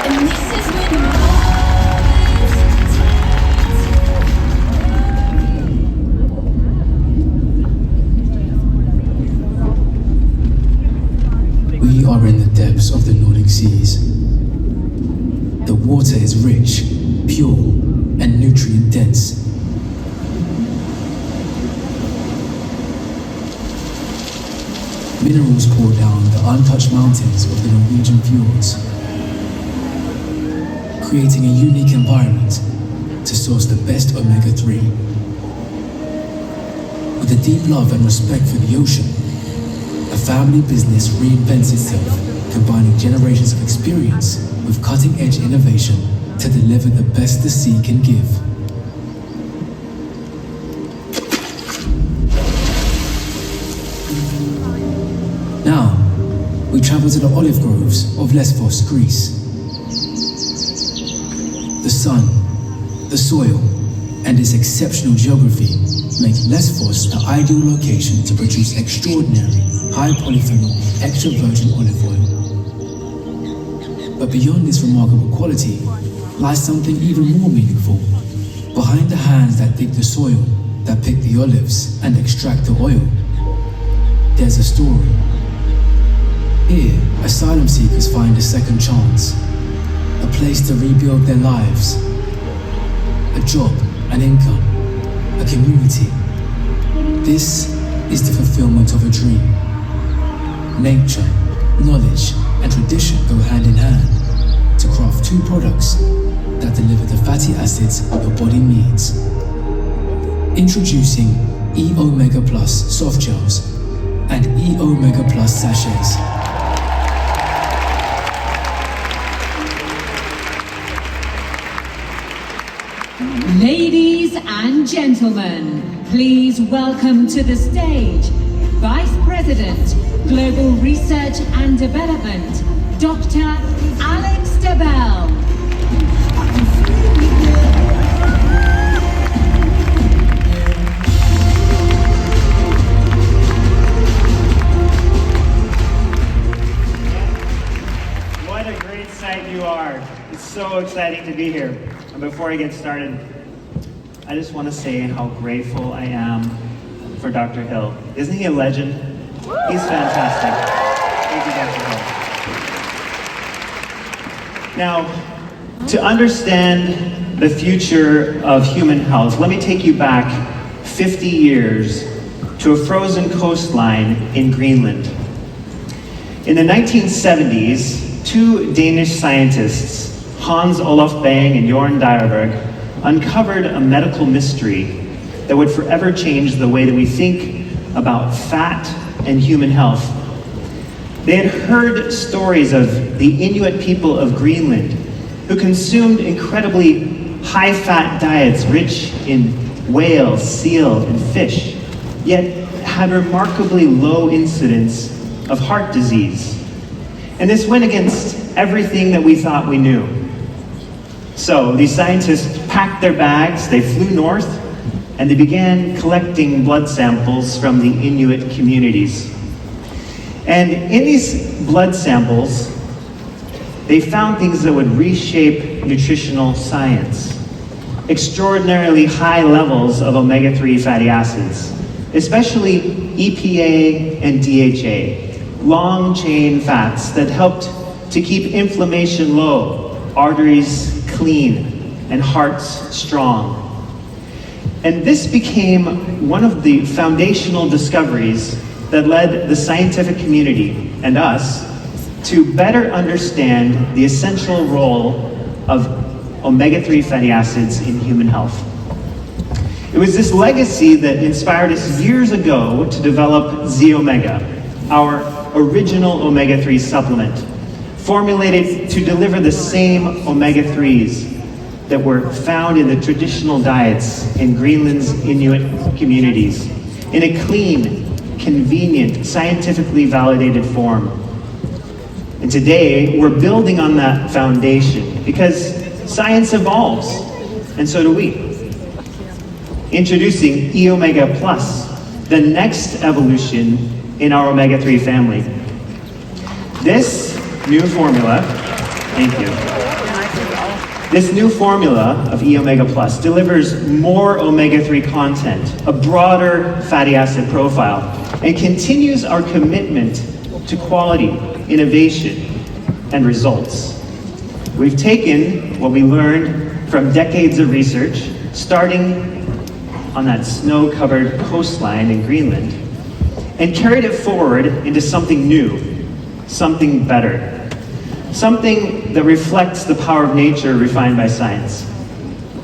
And this is when we are in the depths of the Nordic seas. The water is rich, pure, and nutrient dense. Minerals pour down the untouched mountains of the Norwegian fjords, creating a unique environment to source the best omega-3. With a deep love and respect for the ocean, a family business reinvents itself, combining generations of experience with cutting-edge innovation to deliver the best the sea can give. Now, we travel to the olive groves of Lesvos, Greece. The sun, the soil, and its exceptional geography make Lesvos the ideal location to produce extraordinary, high polyphenol, extra virgin olive oil. But beyond this remarkable quality lies something even more meaningful. Behind the hands that dig the soil, that pick the olives and extract the oil, there's a story. Here, asylum seekers find a second chance, a place to rebuild their lives, a job, an income, a community. This is the fulfillment of a dream. Nature, knowledge, and tradition go hand in hand to craft two products that deliver the fatty acids your body needs. Introducing E-Omega Plus soft gels and E-Omega Plus sachets. Ladies and gentlemen, please welcome to the stage Vice President, Global Research and Development, Dr. Alex DeBell. What a great sight you are. It's so exciting to be here. And before I get started, I just want to say how grateful I am for Dr. Hill. Isn't he a legend? He's fantastic. Thank you, Dr. Hill. Now, to understand the future of human health, let me take you back 50 years to a frozen coastline in Greenland. In the 1970s, two Danish scientists, Hans Olof Bang and Jorn Dyerberg, uncovered a medical mystery that would forever change the way that we think about fat and human health. They had heard stories of the Inuit people of Greenland who consumed incredibly high-fat diets rich in whale, seal, and fish, yet had remarkably low incidence of heart disease. And this went against everything that we thought we knew. So these scientists packed their bags, they flew north, and they began collecting blood samples from the Inuit communities. And in these blood samples, they found things that would reshape nutritional science. Extraordinarily high levels of omega-3 fatty acids, especially EPA and DHA, long-chain fats that helped to keep inflammation low, arteries clean, and hearts strong. And this became one of the foundational discoveries that led the scientific community and us to better understand the essential role of omega-3 fatty acids in human health. It was this legacy that inspired us years ago to develop Z-Omega, our original omega-3 supplement, formulated to deliver the same omega-3s that were found in the traditional diets in Greenland's Inuit communities, in a clean, convenient, scientifically validated form. And today, we're building on that foundation because science evolves, and so do we. Introducing E-Omega Plus, the next evolution in our omega-3 family. This new formula, thank you. This new formula of E omega plus delivers more omega-3 content, a broader fatty acid profile, and continues our commitment to quality, innovation, and results. We've taken what we learned from decades of research, starting on that snow-covered coastline in Greenland, and carried it forward into something new, something better. Something that reflects the power of nature refined by science.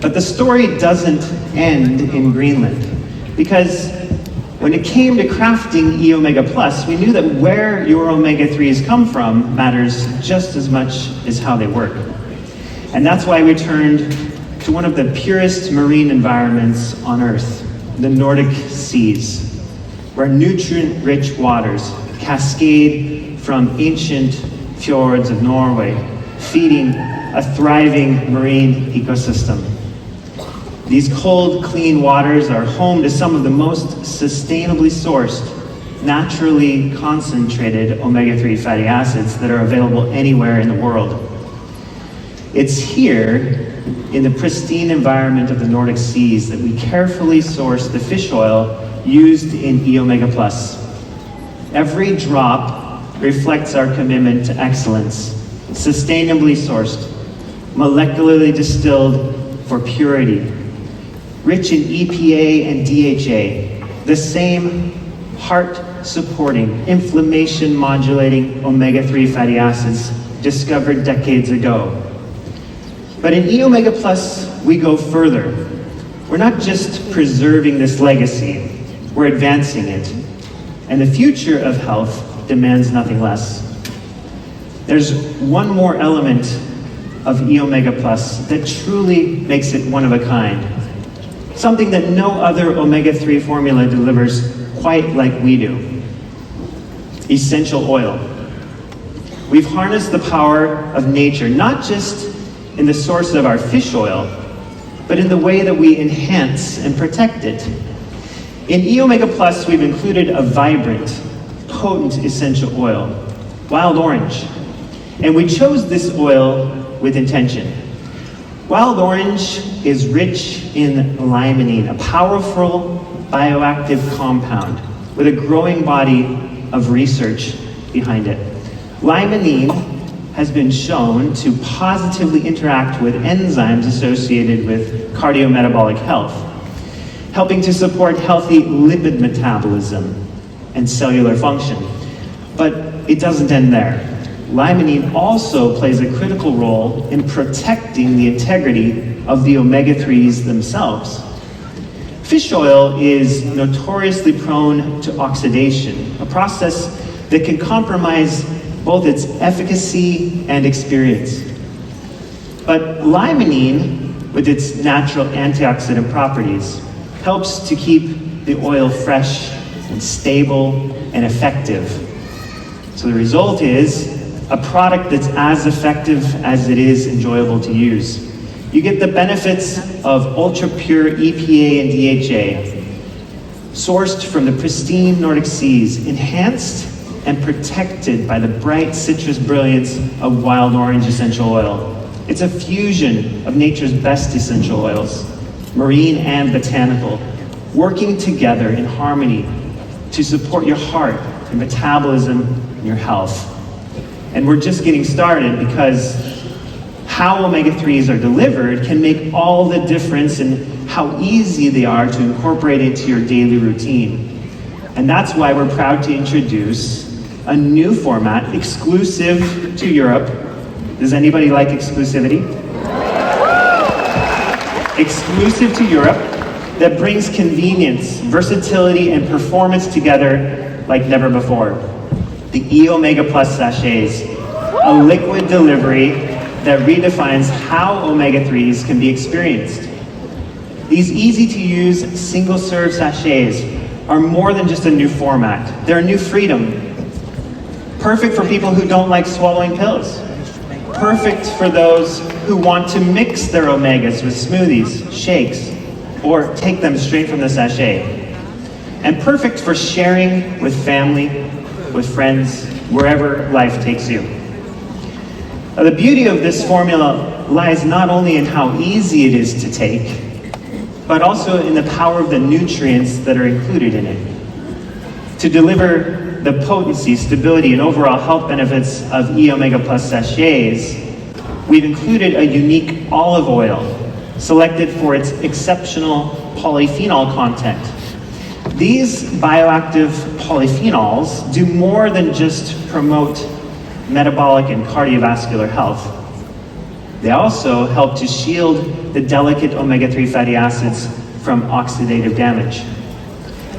But the story doesn't end in Greenland, because when it came to crafting E omega plus, we knew that where your omega-3s come from matters just as much as how they work. And that's why we turned to one of the purest marine environments on Earth, the Nordic seas, where nutrient-rich waters cascade from ancient fjords of Norway, feeding a thriving marine ecosystem. These cold, clean waters are home to some of the most sustainably sourced, naturally concentrated omega-3 fatty acids that are available anywhere in the world. It's here, in the pristine environment of the Nordic seas, that we carefully source the fish oil used in E omega plus. Every drop reflects our commitment to excellence, sustainably sourced, molecularly distilled for purity, rich in EPA and DHA, the same heart-supporting, inflammation-modulating omega-3 fatty acids discovered decades ago. But in E omega plus, we go further. We're not just preserving this legacy, we're advancing it. And the future of health demands nothing less. There's one more element of E omega plus that truly makes it one of a kind. Something that no other omega-3 formula delivers quite like we do. Essential oil. We've harnessed the power of nature, not just in the source of our fish oil, but in the way that we enhance and protect it. In E omega plus, we've included a vibrant, potent essential oil, wild orange. And we chose this oil with intention. Wild orange is rich in limonene, a powerful bioactive compound with a growing body of research behind it. Limonene has been shown to positively interact with enzymes associated with cardiometabolic health, helping to support healthy lipid metabolism and cellular function. But it doesn't end there. Limonene also plays a critical role in protecting the integrity of the omega-3s themselves. Fish oil is notoriously prone to oxidation, a process that can compromise both its efficacy and experience. But limonene, with its natural antioxidant properties, helps to keep the oil fresh and stable and effective. So the result is a product that's as effective as it is enjoyable to use. You get the benefits of ultra-pure EPA and DHA, sourced from the pristine Nordic seas, enhanced and protected by the bright citrus brilliance of wild orange essential oil. It's a fusion of nature's best essential oils, marine and botanical, working together in harmony to support your heart, your metabolism, and your health. And we're just getting started, because how omega-3s are delivered can make all the difference in how easy they are to incorporate into your daily routine. And that's why we're proud to introduce a new format exclusive to Europe. Does anybody like exclusivity? Exclusive to Europe, that brings convenience, versatility, and performance together like never before. The E omega plus sachets, a liquid delivery that redefines how omega-3s can be experienced. These easy-to-use single-serve sachets are more than just a new format. They're a new freedom. Perfect for people who don't like swallowing pills. Perfect for those who want to mix their omegas with smoothies, shakes, or take them straight from the sachet. And perfect for sharing with family, with friends, wherever life takes you. The beauty of this formula lies not only in how easy it is to take, but also in the power of the nutrients that are included in it. To deliver the potency, stability, and overall health benefits of E Omega Plus sachets, we've included a unique olive oil selected for its exceptional polyphenol content. These bioactive polyphenols do more than just promote metabolic and cardiovascular health. They also help to shield the delicate omega-3 fatty acids from oxidative damage.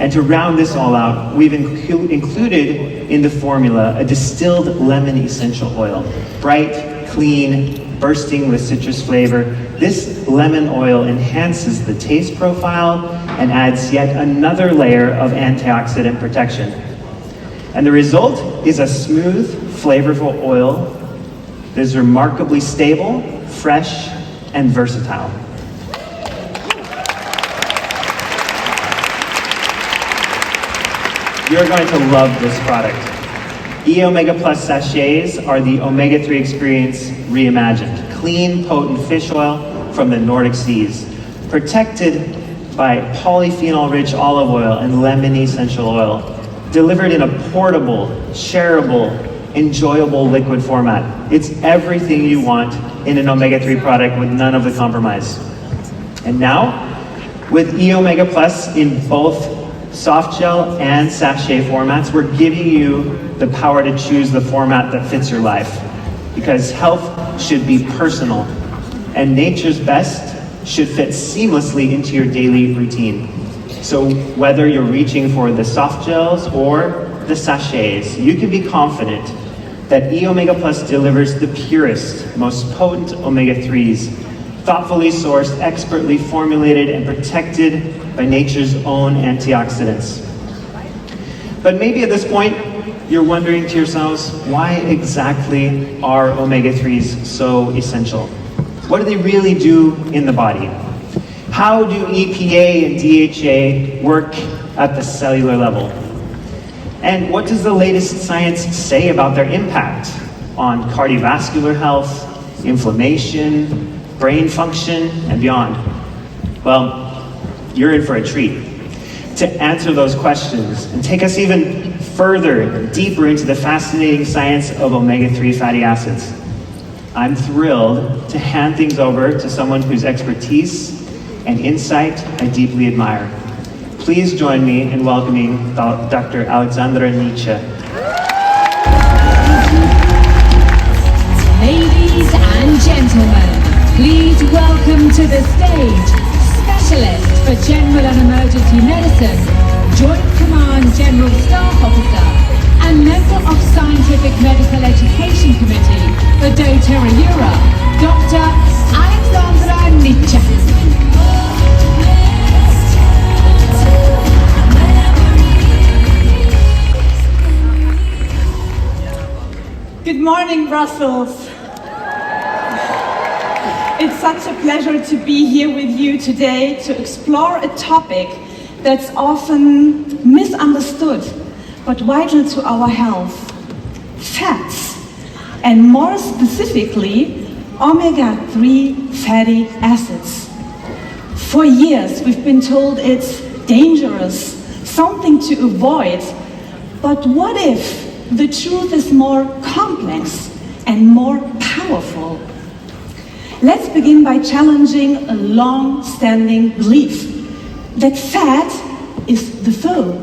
And to round this all out, we've included in the formula a distilled lemon essential oil. Bright, clean, bursting with citrus flavor. This lemon oil enhances the taste profile and adds yet another layer of antioxidant protection. And the result is a smooth, flavorful oil that is remarkably stable, fresh, and versatile. You're going to love this product. E Omega Plus sachets are the omega-3 experience reimagined. Clean, potent fish oil from the Nordic seas, protected by polyphenol-rich olive oil and lemon essential oil, delivered in a portable, shareable, enjoyable liquid format. It's everything you want in an omega-3 product with none of the compromise. And now, with E Omega Plus in both soft gel and sachet formats, we're giving you the power to choose the format that fits your life. Because health should be personal, and nature's best should fit seamlessly into your daily routine. So whether you're reaching for the soft gels or the sachets, you can be confident that E Omega Plus delivers the purest, most potent omega-3s, thoughtfully sourced, expertly formulated, and protected by nature's own antioxidants. But maybe at this point, you're wondering to yourselves, why exactly are omega-3s so essential? What do they really do in the body? How do EPA and DHA work at the cellular level? And what does the latest science say about their impact on cardiovascular health, inflammation, brain function, and beyond? Well, you're in for a treat. To answer those questions and take us even further, deeper into the fascinating science of omega-3 fatty acids, I'm thrilled to hand things over to someone whose expertise and insight I deeply admire. Please join me in welcoming Dr. Alexandra Nitsche. Ladies and gentlemen, please welcome to the stage Specialist for General and Emergency Medicine, Joint Command General Staff Officer, and Member of Scientific Medical Education Committee for doTERRA Europe, Dr. Alexandra Nitsche. Good morning, Brussels. It's such a pleasure to be here with you today to explore a topic that's often misunderstood, but vital to our health: fats, and more specifically, omega-3 fatty acids. For years, we've been told it's dangerous, something to avoid, but what if the truth is more complex and more powerful? Let's begin by challenging a long-standing belief that fat is the foe.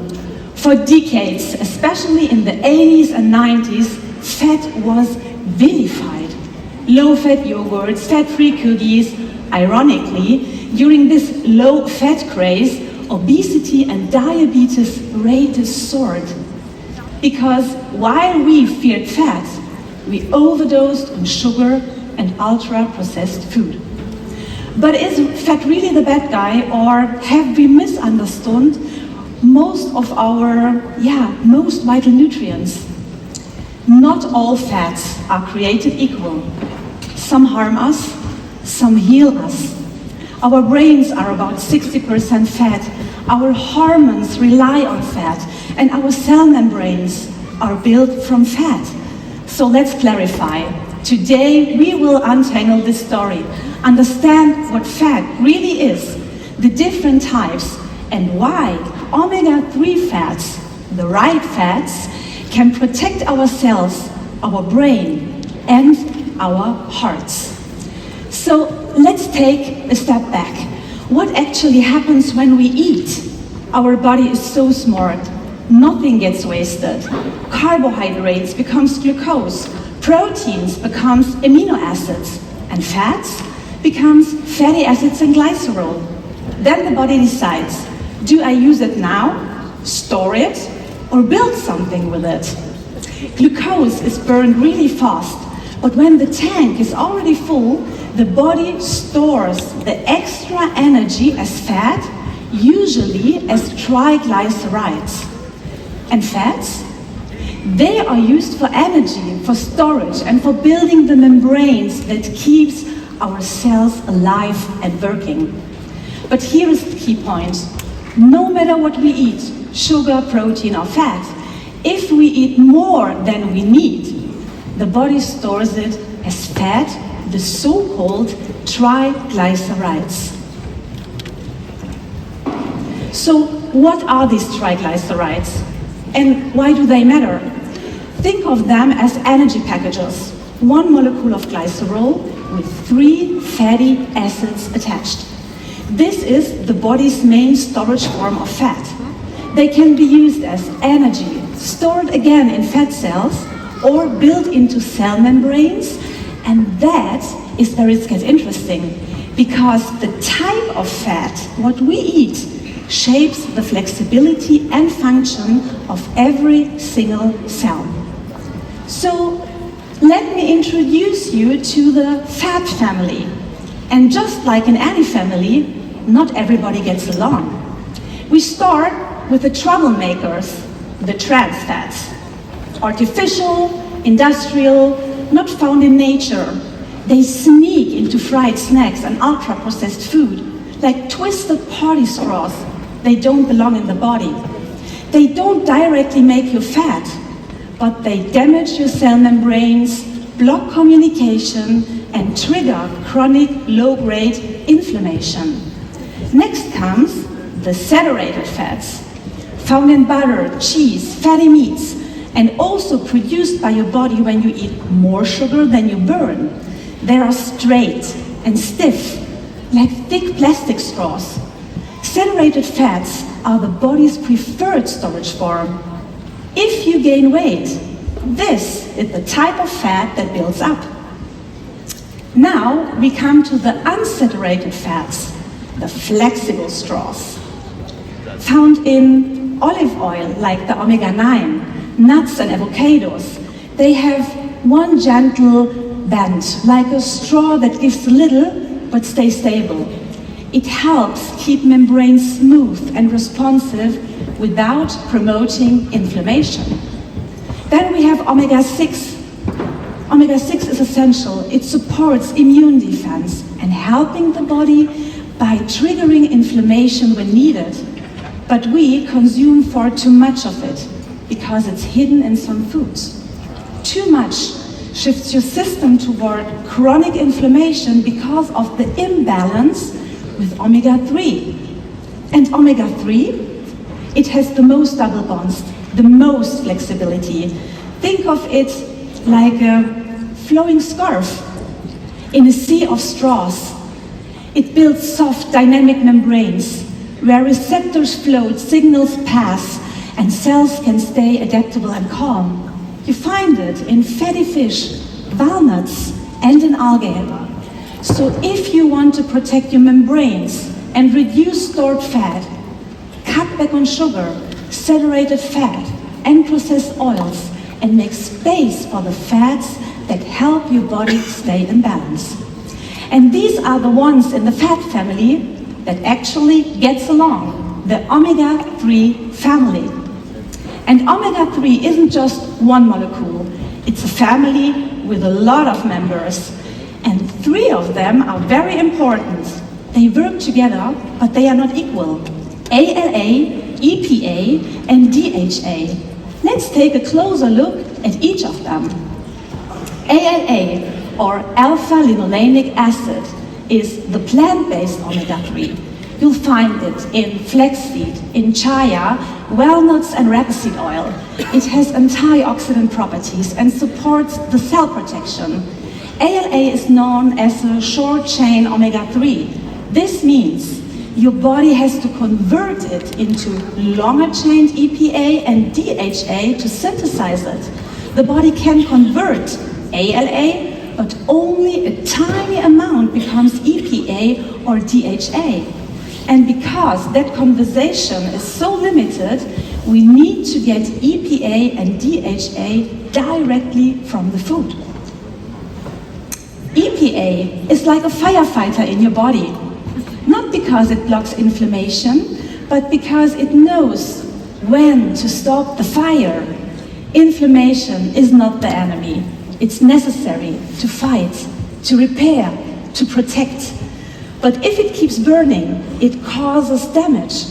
For decades, especially in the 80s and 90s, fat was vilified. Low-fat yogurts, fat-free cookies. Ironically, during this low-fat craze, obesity and diabetes rates soared. Because while we feared fat, we overdosed on sugar and ultra-processed food. But is fat really the bad guy, or have we misunderstood most of our, most vital nutrients? Not all fats are created equal. Some harm us, some heal us. Our brains are about 60% fat. Our hormones rely on fat, and our cell membranes are built from fat. So let's clarify. Today we will untangle this story, understand what fat really is, the different types, and why omega-3 fats, the right fats, can protect our cells, our brain, and our hearts. So let's take a step back. What actually happens when we eat? Our body is so smart. Nothing gets wasted. Carbohydrates becomes glucose, proteins becomes amino acids, and fats becomes fatty acids and glycerol. Then the body decides, do I use it now, store it, or build something with it? Glucose is burned really fast, but when the tank is already full, the body stores the extra energy as fat, usually as triglycerides. And fats? They are used for energy, for storage, and for building the membranes that keeps our cells alive and working. But here is the key point. No matter what we eat, sugar, protein, or fat, if we eat more than we need, the body stores it as fat, the so-called triglycerides. So what are these triglycerides? And why do they matter? Think of them as energy packages. One molecule of glycerol with 3 fatty acids attached. This is the body's main storage form of fat. They can be used as energy, stored again in fat cells, or built into cell membranes. And that is where it gets interesting, because the type of fat, what we eat, shapes the flexibility and function of every single cell. So let me introduce you to the fat family. And just like in any family, not everybody gets along. We start with the troublemakers, the trans fats. Artificial, industrial, not found in nature. They sneak into fried snacks and ultra-processed food, like twisted party straws. They don't belong in the body. They don't directly make you fat, but they damage your cell membranes, block communication, and trigger chronic low-grade inflammation. Next comes the saturated fats, found in butter, cheese, fatty meats, and also produced by your body when you eat more sugar than you burn. They are straight and stiff, like thick plastic straws. Saturated fats are the body's preferred storage form. If you gain weight, this is the type of fat that builds up. Now we come to the unsaturated fats, the flexible straws. Found in olive oil, like the omega-9, nuts and avocados. They have one gentle bend, like a straw that gives little but stays stable. It helps keep membranes smooth and responsive without promoting inflammation. Then we have omega-6. Omega-6 is essential. It supports immune defense and helping the body by triggering inflammation when needed. But we consume far too much of it because it's hidden in some foods. Too much shifts your system toward chronic inflammation because of the imbalance with omega-3. And omega-3, it has the most double bonds, the most flexibility. Think of it like a flowing scarf in a sea of straws. It builds soft, dynamic membranes where receptors float, signals pass, and cells can stay adaptable and calm. You find it in fatty fish, walnuts, and in algae. So if you want to protect your membranes and reduce stored fat, cut back on sugar, saturated fat, and processed oils, and make space for the fats that help your body stay in balance. And these are the ones in the fat family that actually gets along, the omega-3 family. And omega-3 isn't just one molecule, it's a family with a lot of members. And 3 of them are very important. They work together, but they are not equal. ALA, EPA, and DHA. Let's take a closer look at each of them. ALA or alpha-linolenic acid, is the plant-based omega-3. You'll find it in flaxseed, in chia, walnuts and rapeseed oil. It has antioxidant properties and supports the cell protection. ALA is known as a short-chain omega-3. This means your body has to convert it into longer-chained EPA and DHA to synthesize it. The body can convert ALA, but only a tiny amount becomes EPA or DHA. And because that conversation is so limited, we need to get EPA and DHA directly from the food. EPA is like a firefighter in your body, not because it blocks inflammation, but because it knows when to stop the fire. Inflammation is not the enemy. It's necessary to fight, to repair, to protect. But if it keeps burning, it causes damage.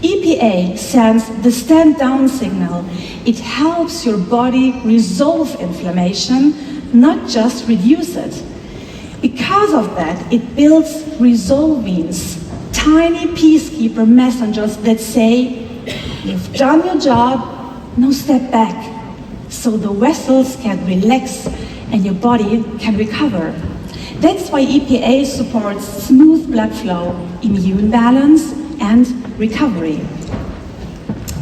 EPA sends the stand down signal. It helps your body resolve inflammation, not just reduce it. Because of that, it builds resolvines, tiny peacekeeper messengers that say, you've done your job, now step back, so the vessels can relax and your body can recover. That's why EPA supports smooth blood flow, immune balance, and recovery.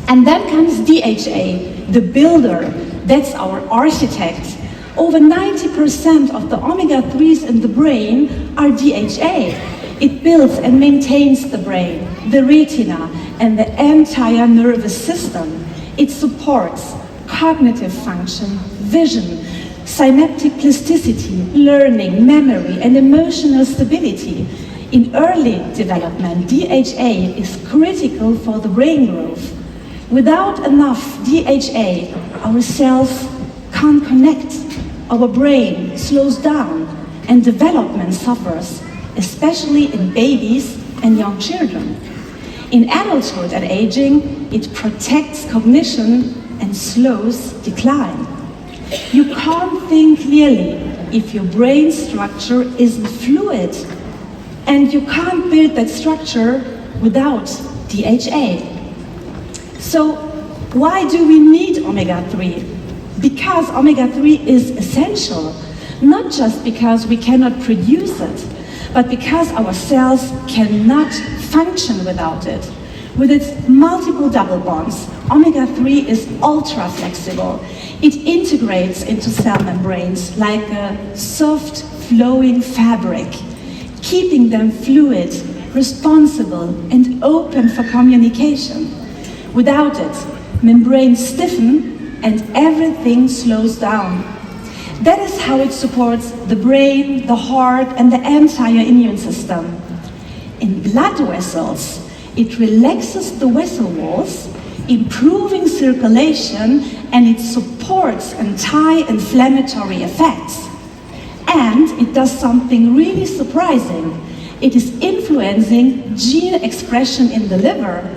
And then comes DHA, the builder. That's our architect. Over 90% of the omega-3s in the brain are DHA. It builds and maintains the brain, the retina, and the entire nervous system. It supports cognitive function, vision, synaptic plasticity, learning, memory, and emotional stability. In early development, DHA is critical for the brain growth. Without enough DHA, our cells can't connect. Our brain slows down and development suffers, especially in babies and young children. In adulthood and aging, it protects cognition and slows decline. You can't think clearly if your brain structure isn't fluid, and you can't build that structure without DHA. So why do we need omega-3? Because omega-3 is essential, not just because we cannot produce it, but because our cells cannot function without it. With its multiple double bonds, omega-3 is ultra flexible. It integrates into cell membranes like a soft, flowing fabric, keeping them fluid, responsive, and open for communication. Without it, membranes stiffen and everything slows down. That is how it supports the brain, the heart, and the entire immune system. In blood vessels, it relaxes the vessel walls, improving circulation, and it supports anti-inflammatory effects. And it does something really surprising. It is influencing gene expression in the liver.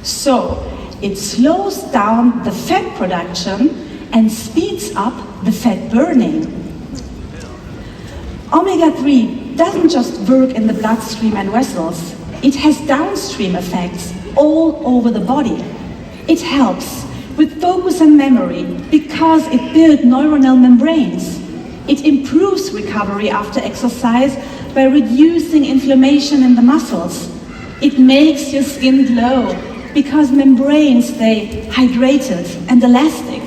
So it slows down the fat production and speeds up the fat burning. Omega-3 doesn't just work in the bloodstream and vessels. It has downstream effects all over the body. It helps with focus and memory because it builds neuronal membranes. It improves recovery after exercise by reducing inflammation in the muscles. It makes your skin glow because membranes stay hydrated and elastic.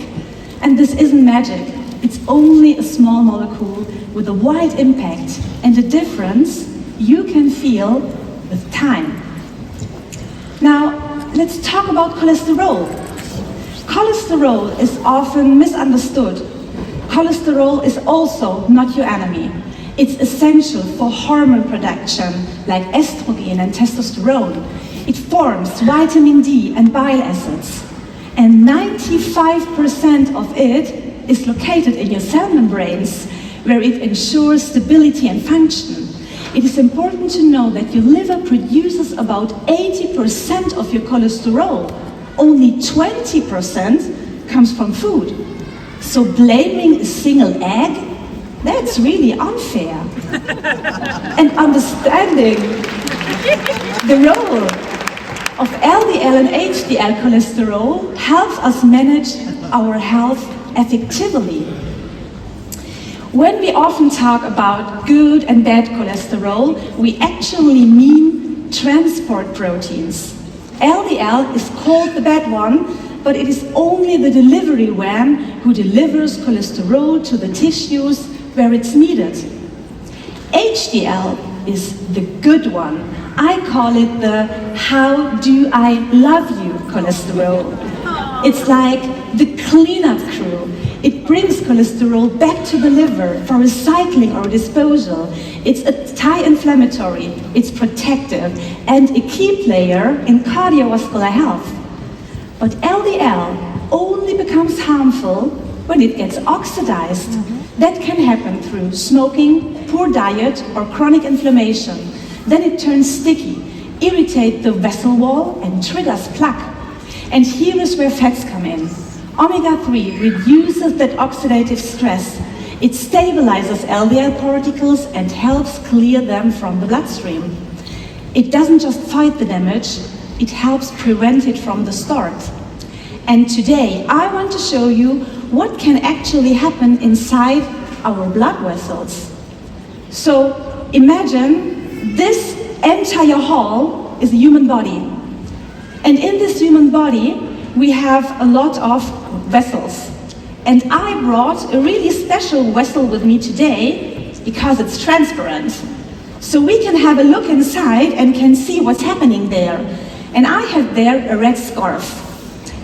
And this isn't magic. It's only a small molecule with a wide impact and a difference you can feel with time. Now, let's talk about cholesterol. Cholesterol is often misunderstood. Cholesterol is also not your enemy. It's essential for hormone production like estrogen and testosterone. It forms vitamin D and bile acids. And 95% of it is located in your cell membranes, where it ensures stability and function. It is important to know that your liver produces about 80% of your cholesterol. Only 20% comes from food. So blaming a single egg That's really unfair. And understanding the role of LDL and HDL cholesterol helps us manage our health effectively. When we often talk about good and bad cholesterol, we actually mean transport proteins. LDL is called the bad one, but it is only the delivery van who delivers cholesterol to the tissues where it's needed. HDL is the good one. I call it the how do I love you cholesterol. It's like the cleanup crew. It brings cholesterol back to the liver for recycling or disposal. It's anti-inflammatory, it's protective, and a key player in cardiovascular health. But LDL only becomes harmful when it gets oxidized. That can happen through smoking, poor diet, or chronic inflammation. Then it turns sticky, irritates the wall, and triggers plaque. And here is where fats come in. Omega-3 reduces that oxidative stress. It stabilizes LDL particles and helps clear them from the bloodstream. It doesn't just fight the damage, it helps prevent it from the start. And today I want to show you what can actually happen inside our blood vessels. So imagine this entire hall is a human body. And in this human body, we have a lot of vessels. And I brought a really special vessel with me today because it's transparent. So we can have a look inside and can see what's happening there. And I have there a red scarf.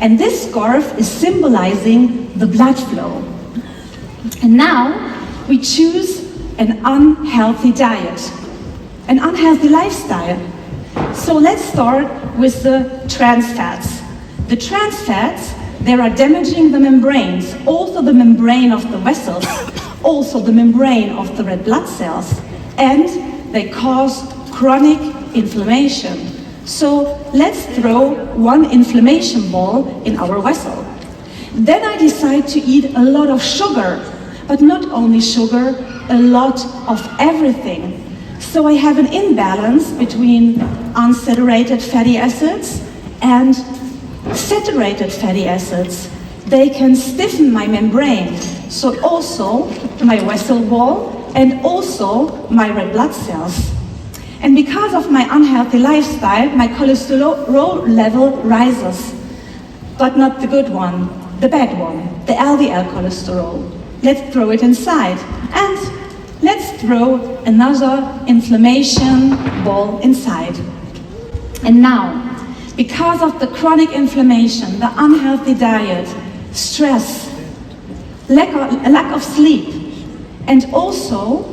And this scarf is symbolizing the blood flow. And now we choose an unhealthy diet, an unhealthy lifestyle. So let's start with the trans fats. The trans fats, they are damaging the membranes, also the membrane of the vessels, also the membrane of the red blood cells, and they cause chronic inflammation. So let's throw one inflammation ball in our vessel. Then I decide to eat a lot of sugar, but not only sugar, a lot of everything. So I have an imbalance between unsaturated fatty acids and saturated fatty acids. They can stiffen my membrane, so also my vessel wall and also my red blood cells. And because of my unhealthy lifestyle, my cholesterol level rises, but not the good one, the bad one, the LDL cholesterol. Let's throw it inside, and let's throw another inflammation ball inside. And now, because of the chronic inflammation, the unhealthy diet, stress, lack of sleep, and also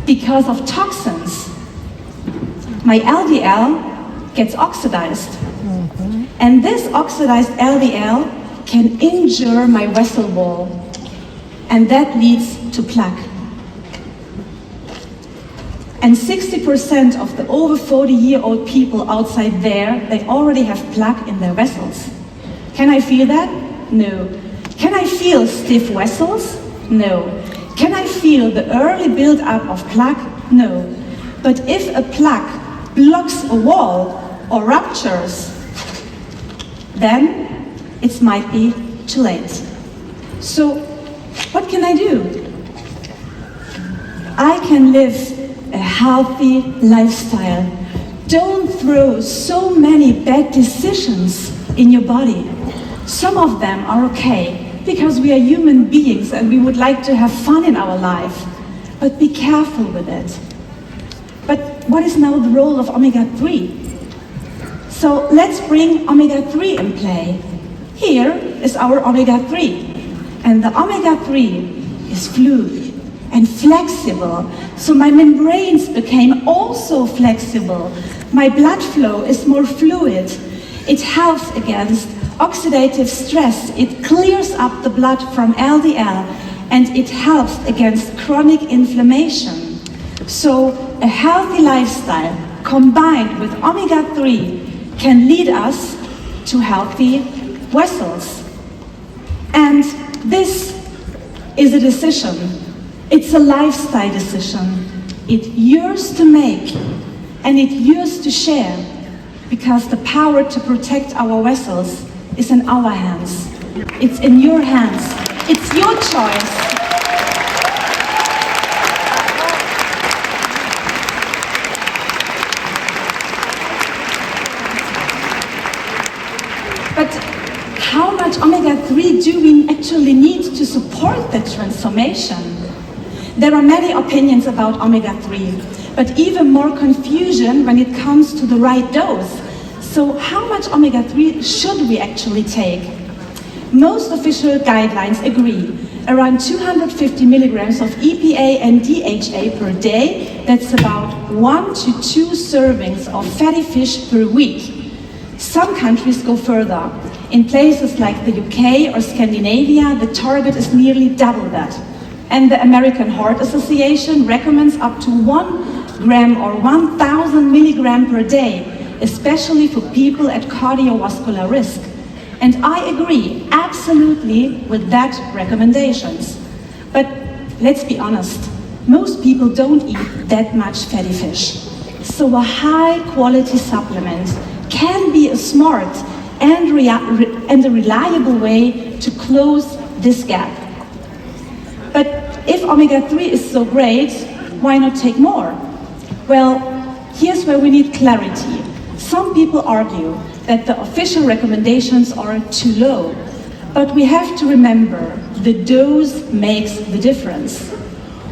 because of toxins, my LDL gets oxidized. And this oxidized LDL can injure my vessel wall, and that leads to plaque. And 60% of the over 40-year-old people outside there, they already have plaque in their vessels. Can I feel that? No. Can I feel stiff vessels? No. Can I feel the early build-up of plaque? No. But if a plaque blocks a wall or ruptures, then it might be too late. So what can I do? I can live a healthy lifestyle. Don't throw so many bad decisions in your body. Some of them are okay, because we are human beings and we would like to have fun in our life. But be careful with it. But what is now the role of omega-3? So let's bring omega-3 in play. Here is our omega-3. And the omega-3 is fluid and flexible. So my membranes became also flexible. My blood flow is more fluid. It helps against oxidative stress. It clears up the blood from LDL, and it helps against chronic inflammation. So a healthy lifestyle combined with omega-3 can lead us to healthy vessels. And this is a decision. It's a lifestyle decision. It's yours to make, and it's yours to share, because the power to protect our vessels is in our hands. It's in your hands. It's your choice. But how much omega-3 do we actually need to support the transformation? There are many opinions about omega-3, but even more confusion when it comes to the right dose. So how much omega-3 should we actually take? Most official guidelines agree around 250 milligrams of EPA and DHA per day. That's about 1 to 2 servings of fatty fish per week. Some countries go further. In places like the UK or Scandinavia, the target is nearly double that. And the American Heart Association recommends up to 1 gram or 1,000 milligram per day, especially for people at cardiovascular risk. And I agree absolutely with that recommendations. But let's be honest, most people don't eat that much fatty fish. So a high quality supplement can be a smart and a reliable way to close this gap. But if omega-3 is so great, why not take more? Well, here's where we need clarity. Some people argue that the official recommendations are too low, but we have to remember the dose makes the difference.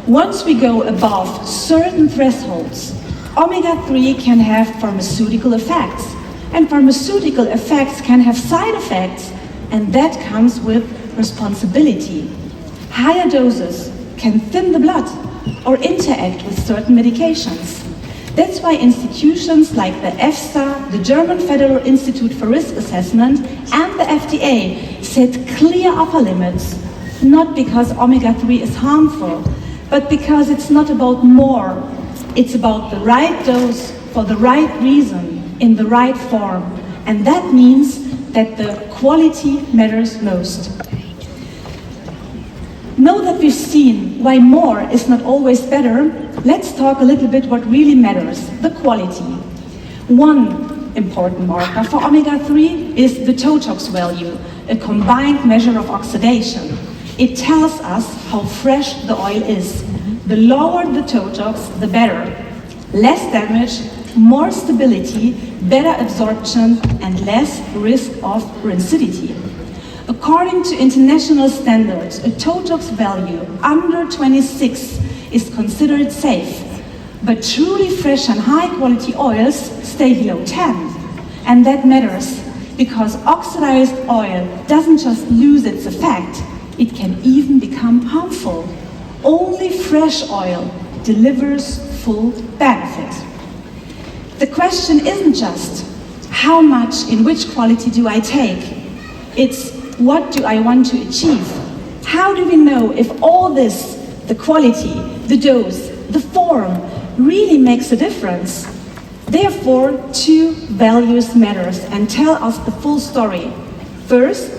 Once we go above certain thresholds, omega-3 can have pharmaceutical effects, and pharmaceutical effects can have side effects, and that comes with responsibility. Higher doses can thin the blood or interact with certain medications. That's why institutions like the EFSA, the German Federal Institute for Risk Assessment, and the FDA set clear upper limits, not because omega-3 is harmful, but because it's not about more. It's about the right dose for the right reason, in the right form. And that means that the quality matters most. Now that we've seen why more is not always better, let's talk a little bit what really matters, the quality. One important marker for omega-3 is the TOTOX value, a combined measure of oxidation. It tells us how fresh the oil is. The lower the TOTOX, the better. Less damage, more stability, better absorption, and less risk of rancidity. According to international standards, a TOTOX value under 26 is considered safe, but truly fresh and high-quality oils stay below 10. And that matters, because oxidized oil doesn't just lose its effect, it can even become harmful. Only fresh oil delivers full benefit. The question isn't just, how much in which quality do I take? It's, what do I want to achieve? How do we know if all this, the quality, the dose, the form, really makes a difference? Therefore, two values matters and tell us the full story. First,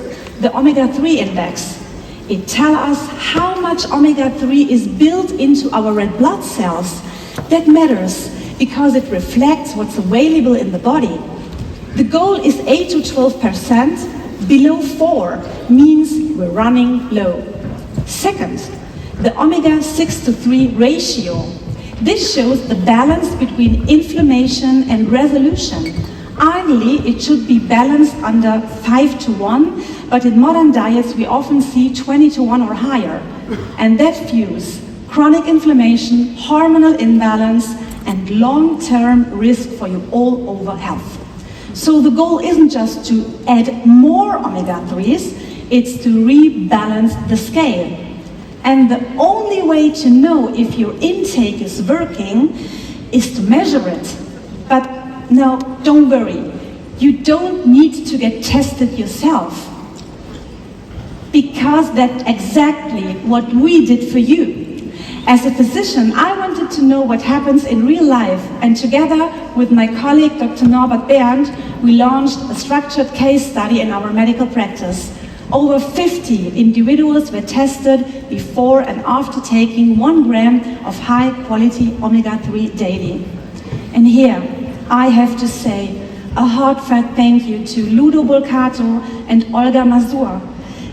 the omega-3 index. It tells us how much omega-3 is built into our red blood cells. That matters because it reflects what's available in the body. The goal is 8 to 12%. Below 4 means we're running low. Second, the omega-6-to-3 ratio. This shows the balance between inflammation and resolution. Ideally, it should be balanced under 5-to-1, but in modern diets we often see 20-to-1 or higher. And that fuels chronic inflammation, hormonal imbalance, and long-term risk for your all-over health. So the goal isn't just to add more omega-3s, it's to rebalance the scale. And the only way to know if your intake is working is to measure it. But now, don't worry, you don't need to get tested yourself, because that's exactly what we did for you. As a physician, I wanted to know what happens in real life, and together with my colleague Dr. Norbert Berndt, we launched a structured case study in our medical practice. Over 50 individuals were tested before and after taking 1 gram of high-quality omega-3 daily. And here, I have to say a heartfelt thank you to Ludo Bolcato and Olga Mazur,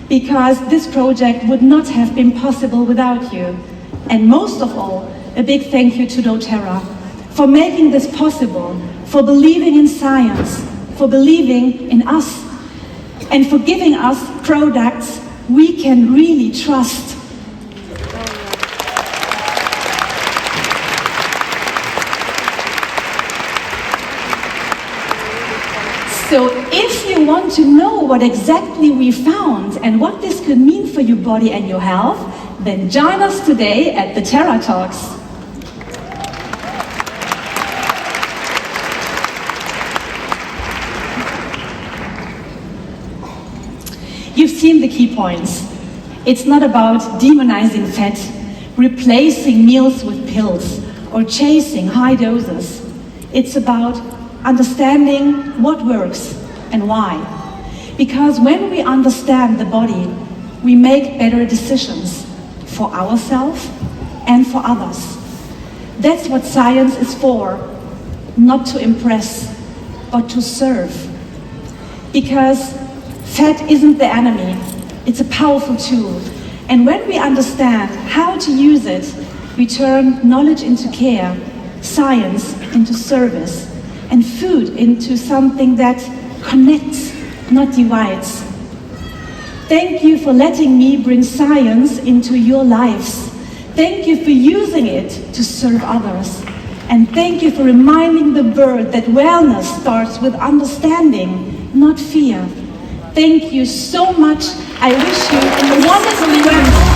because this project would not have been possible without you. And most of all, a big thank you to doTERRA for making this possible, for believing in science, for believing in us, and for giving us products we can really trust. So if you want to know what exactly we found and what this could mean for your body and your health, then join us today at the Terra Talks. You've seen the key points. It's not about demonizing fat, replacing meals with pills, or chasing high doses. It's about understanding what works and why. Because when we understand the body, we make better decisions for ourselves and for others. That's what science is for, not to impress, but to serve. Because fat isn't the enemy, it's a powerful tool. And when we understand how to use it, we turn knowledge into care, science into service, and food into something that connects, not divides. Thank you for letting me bring science into your lives. Thank you for using it to serve others. And thank you for reminding the world that wellness starts with understanding, not fear. Thank you so much. I wish you a wonderful Wednesday.